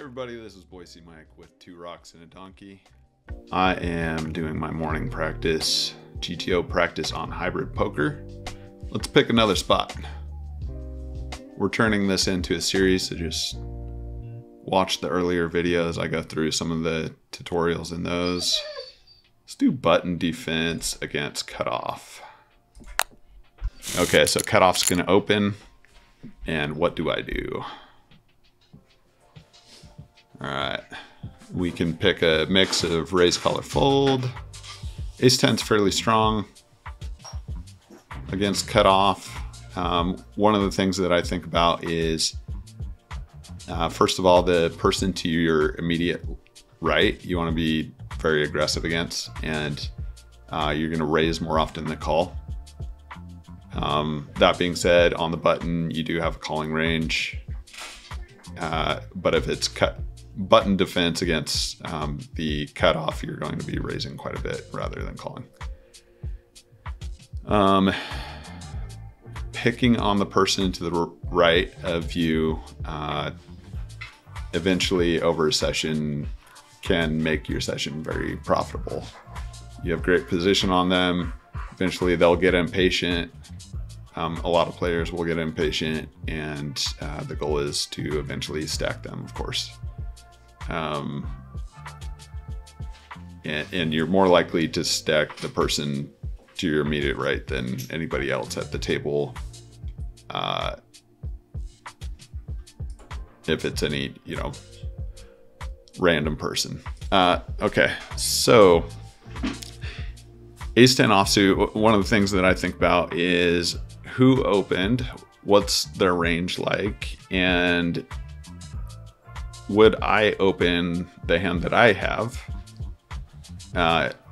everybody, this is Boise Mike with 2 rocks and a donkey. I am doing my morning practice, GTO practice on hybrid poker. Let's pick another spot. We're turning this into a series, so just watch the earlier videos. I go through some of the tutorials in those. Let's do button defense against cutoff. Okay, so cutoff's gonna open, and what do I do? All right, we can pick a mix of raise, call, or fold. Ace 10's fairly strong against cutoff. One of the things that I think about is, first of all, the person to your immediate right, you want to be very aggressive against, and you're going to raise more often than call. That being said, on the button, you do have a calling range, but if it's button defense against the cutoff, you're going to be raising quite a bit rather than calling. Picking on the person to the right of you eventually over a session can make your session very profitable. You have great position on them. Eventually they'll get impatient. A lot of players will get impatient, and the goal is to eventually stack them, of course. And you're more likely to stack the person to your immediate right than anybody else at the table, if it's any, random person. Okay, so Ace 10 offsuit, one of the things that I think about is who opened, what's their range like, and would I open the hand that I have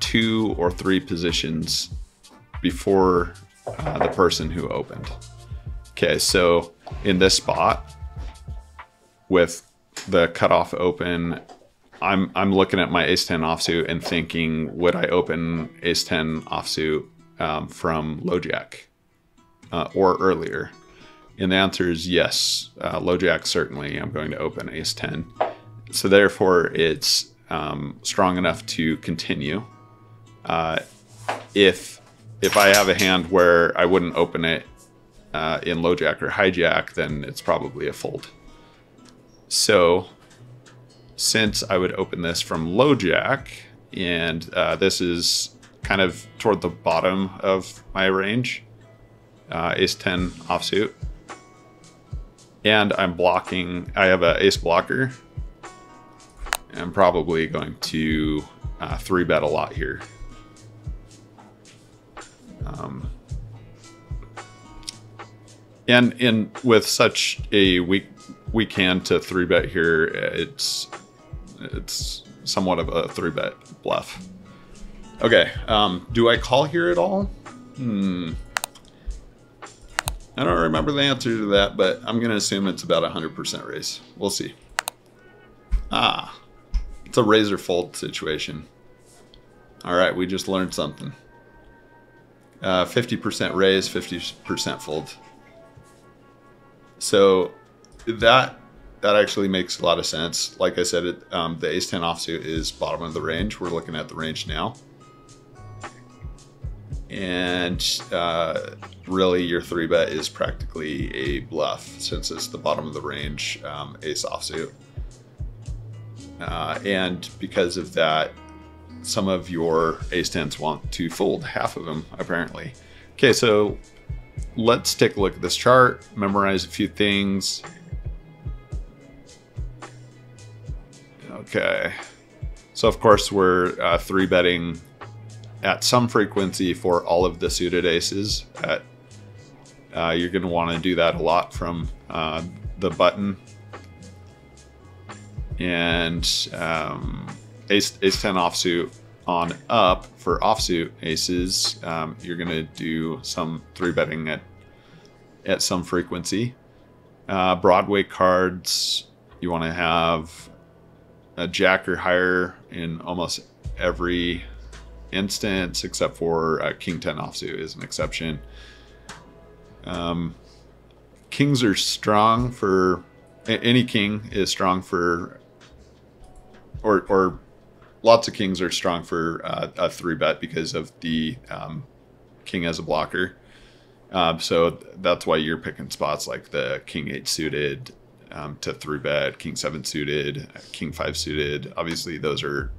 2 or 3 positions before the person who opened? Okay, so in this spot with the cutoff open, I'm looking at my Ace 10 offsuit and thinking, would I open Ace 10 offsuit from low jack or earlier? And the answer is yes. Low jack, certainly I'm going to open Ace 10. So therefore it's strong enough to continue. If I have a hand where I wouldn't open it in low jack or hijack, then it's probably a fold. So since I would open this from low jack, and this is kind of toward the bottom of my range, Ace 10 offsuit, and I'm blocking, I have an ace blocker, I'm probably going to 3-bet a lot here. And with such a weak hand to 3-bet here, it's somewhat of a 3-bet bluff. Okay, do I call here at all? I don't remember the answer to that, but I'm going to assume it's about 100% raise. We'll see. It's a raise or fold situation. All right, we just learned something. 50% raise, 50% fold. So that actually makes a lot of sense. Like I said, the Ace 10 offsuit is bottom of the range. We're looking at the range now. And really your 3-bet is practically a bluff since it's the bottom of the range ace offsuit. And because of that, some of your Ace 10s want to fold, half of them apparently. Okay, so let's take a look at this chart, memorize a few things. Okay, so of course we're 3-betting at some frequency for all of the suited aces. You're going to want to do that a lot from the button. And Ace 10 offsuit on up for offsuit aces, you're going to do some 3-betting at some frequency. Broadway cards, you want to have a jack or higher in almost every instance, except for King 10 offsuit is an exception. Kings are strong for, any king is strong for or lots of kings are strong for a 3-bet because of the king as a blocker. So that's why you're picking spots like the king 8 suited to 3-bet, king 7 suited, king 5 suited. Obviously, those are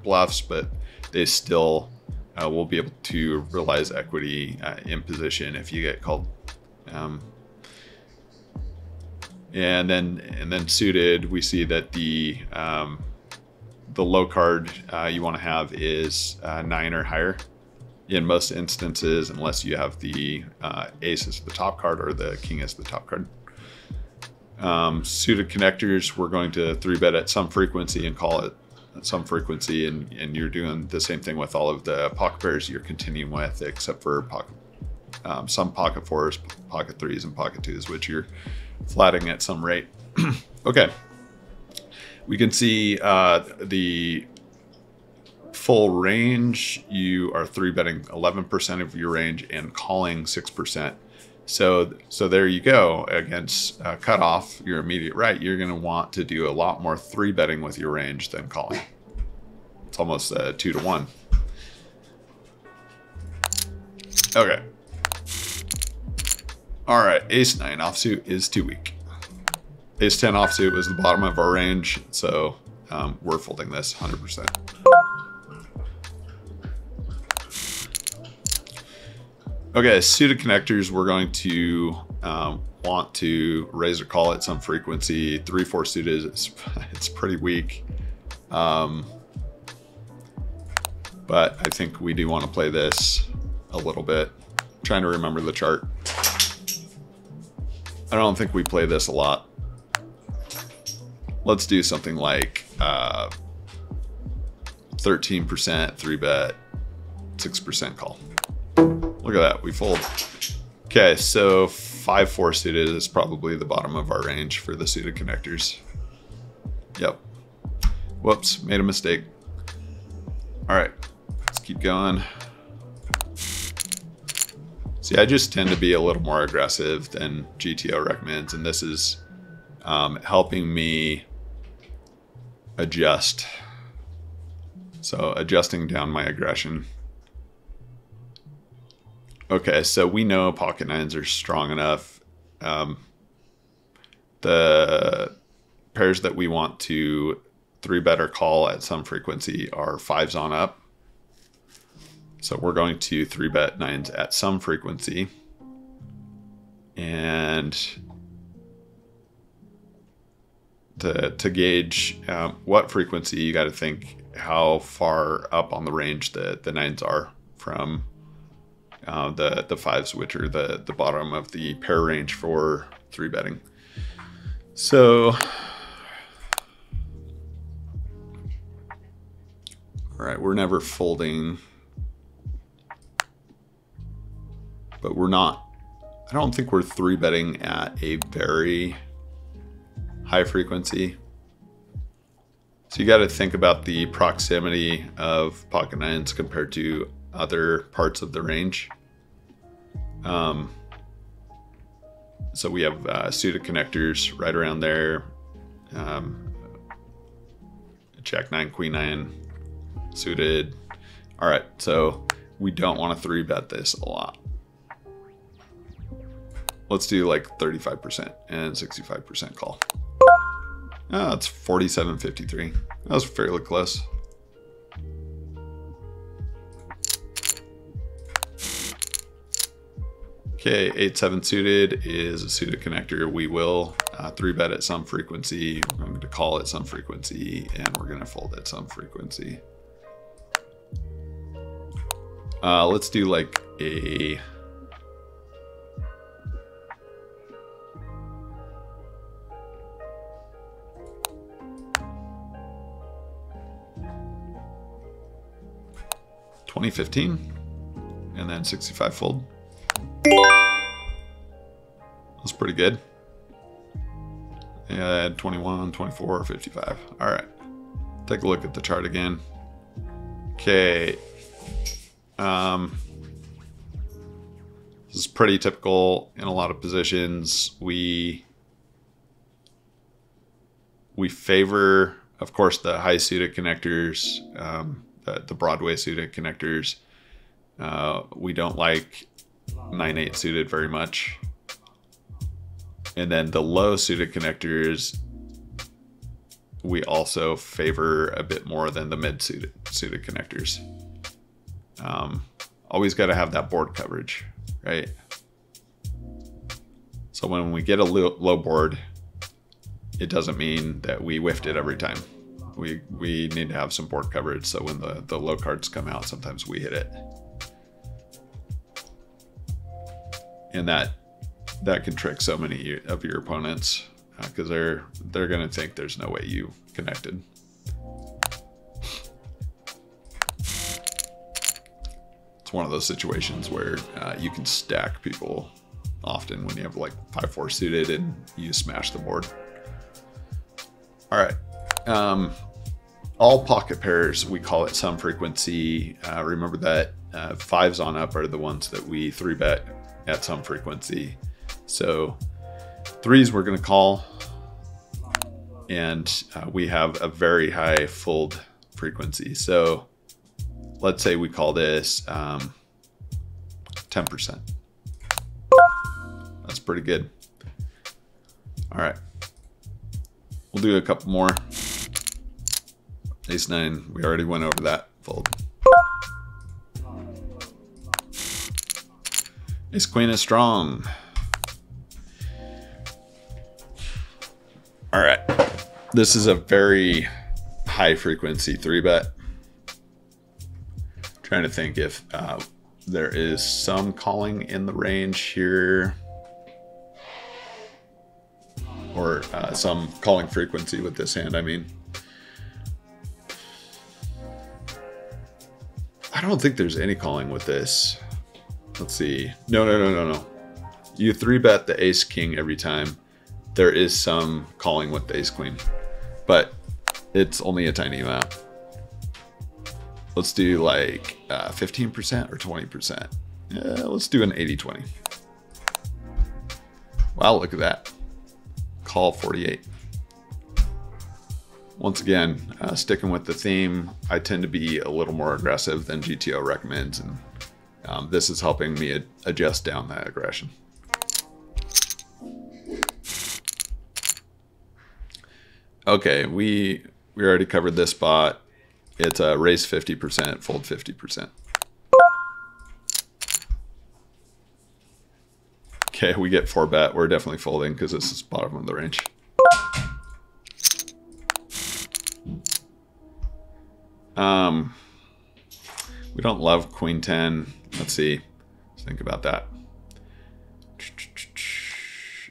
bluffs, but they still will be able to realize equity in position if you get called. And then suited, we see that the low card you want to have is 9 or higher in most instances, unless you have the ace as the top card or the king as the top card. Suited connectors, we're going to 3-bet at some frequency and call it at some frequency, and you're doing the same thing with all of the pocket pairs you're continuing with, except for some pocket 4s, pocket 3s, and pocket 2s, which you're flatting at some rate. Okay, we can see the full range. You are 3-betting 11% of your range and calling 6%. So there you go. Against cutoff, your immediate right, you're going to want to do a lot more 3-betting with your range than calling. It's almost 2 to 1. Okay. All right, ace 9 offsuit is too weak. Ace 10 offsuit was the bottom of our range, so we're folding this 100%. Okay, suited connectors, we're going to want to raise or call at some frequency. 3-4 suited, it's pretty weak. But I think we do want to play this a little bit. I'm trying to remember the chart. I don't think we play this a lot. Let's do something like 13% 3-bet, 6% call. Look at that, we fold. Okay, so 5-4 suited is probably the bottom of our range for the suited connectors. Yep. Whoops, made a mistake. All right, let's keep going. See, I just tend to be a little more aggressive than GTO recommends, and this is helping me adjust. So adjusting down my aggression. Okay, so we know pocket 9s are strong enough. The pairs that we want to 3-bet or call at some frequency are 5s on up. So we're going to 3-bet 9s at some frequency. And to gauge what frequency, you got to think how far up on the range the 9s are from the 5s, which are the bottom of the pair range for 3-betting. So, all right, we're never folding, but we're not, I don't think we're 3-betting at a very high frequency. So you got to think about the proximity of pocket 9s compared to other parts of the range. So we have suited connectors right around there. Jack 9, Queen 9, suited. All right, so we don't want to 3-bet this a lot. Let's do like 35% and 65% call. Oh, it's 47.53. That was fairly close. Okay, 8-7 suited is a suited connector. We will 3-bet at some frequency. We're going to call at some frequency, and we're going to fold at some frequency. Let's do like a $20.15 and then 65 fold. That's pretty good. Yeah, 21, 24, 55. All right, take a look at the chart again. Okay. This is pretty typical in a lot of positions. We favor of course, the high suited connectors, the Broadway suited connectors, we don't like 9/8 suited very much. And then the low suited connectors, we also favor a bit more than the mid suited connectors. Always got to have that board coverage, right? So when we get a low board, it doesn't mean that we whiffed it every time. We need to have some board coverage, so when the low cards come out, sometimes we hit it. And that can trick so many of your opponents, because they're going to think there's no way you connected. It's one of those situations where you can stack people often when you have like 5/4 suited and you smash the board. All right. All pocket pairs, we call it some frequency. Remember that 5s on up are the ones that we 3-bet at some frequency. So 3s we're going to call, and we have a very high fold frequency. So let's say we call this 10%. That's pretty good. All right. We'll do a couple more. Ace 9, we already went over that fold. Ace Queen is strong. All right. This is a very high frequency 3-bet. Trying to think if there is some calling in the range here, or some calling frequency with this hand, I mean. I don't think there's any calling with this. Let's see. No. You 3-bet the ace king every time. There is some calling with the ace queen, but it's only a tiny amount. Let's do like 15% or 20%. Let's do an 80-20. Wow, look at that. Call 48. Once again, sticking with the theme, I tend to be a little more aggressive than GTO recommends, and this is helping me adjust down that aggression. Okay, we already covered this spot. It's a raise 50%, fold 50%. Okay, we get 4-bet. We're definitely folding because this is bottom of the range. We don't love Queen 10. Let's see. Let's think about that.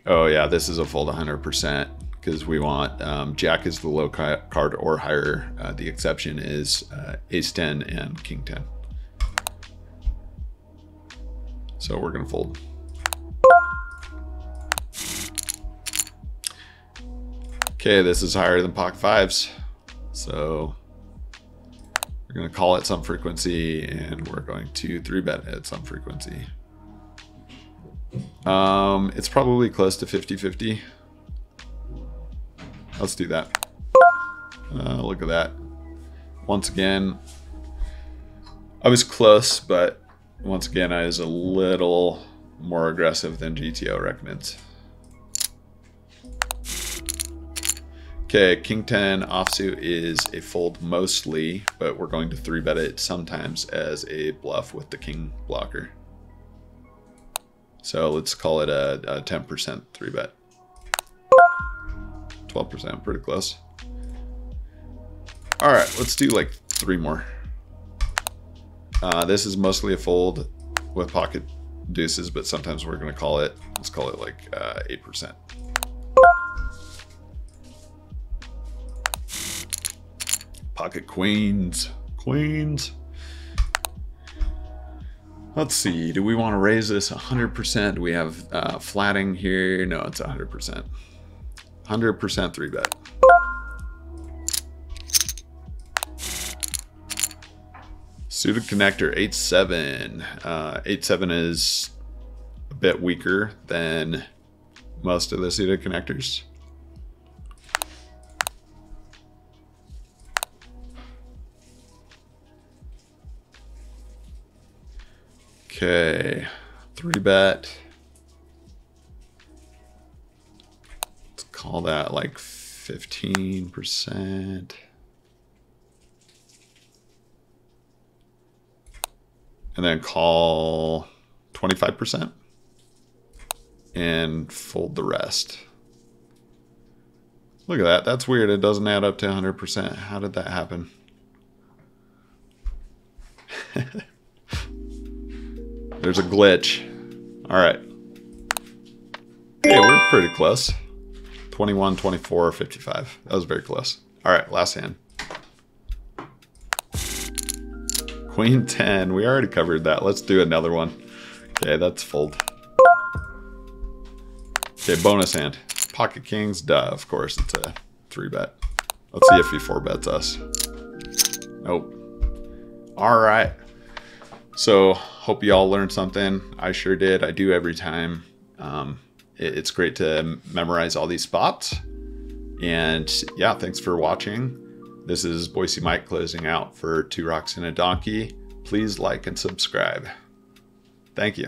Oh yeah, this is a fold 100% because we want Jack is the low card or higher. The exception is Ace 10 and King 10. So we're gonna fold. Okay, this is higher than pocket 5s, so we're going to call it some frequency, and we're going to 3-bet at some frequency. It's probably close to 50-50. Let's do that. Look at that. Once again, I was close, but once again, I was a little more aggressive than GTO recommends. Okay, King 10 offsuit is a fold mostly, but we're going to 3-bet it sometimes as a bluff with the king blocker. So let's call it a 10% 3-bet. 12%, pretty close. All right, let's do like 3 more. This is mostly a fold with pocket deuces, but sometimes we're gonna call it, let's call it like 8%. Pocket queens. Let's see, do we want to raise this 100%? Do we have flatting here? No, it's 100%. 100% 3-bet. Suited connector 8-7. 8-7 is a bit weaker than most of the suited connectors. Okay, 3-bet. Let's call that like 15%. And then call 25% and fold the rest. Look at that. That's weird. It doesn't add up to 100%. How did that happen? There's a glitch. All right. Hey, we're pretty close. 21, 24, 55. That was very close. All right, last hand. Queen 10. We already covered that. Let's do another one. Okay, that's fold. Okay, bonus hand. Pocket kings. Duh, of course. It's a 3-bet. Let's see if he 4-bets us. Nope. All right. So, hope you all learned something. I sure did. I do every time. It's great to memorize all these spots. And yeah, thanks for watching. This is Boise Mike closing out for 2 Rocks and a Donkey. Please like and subscribe. Thank you.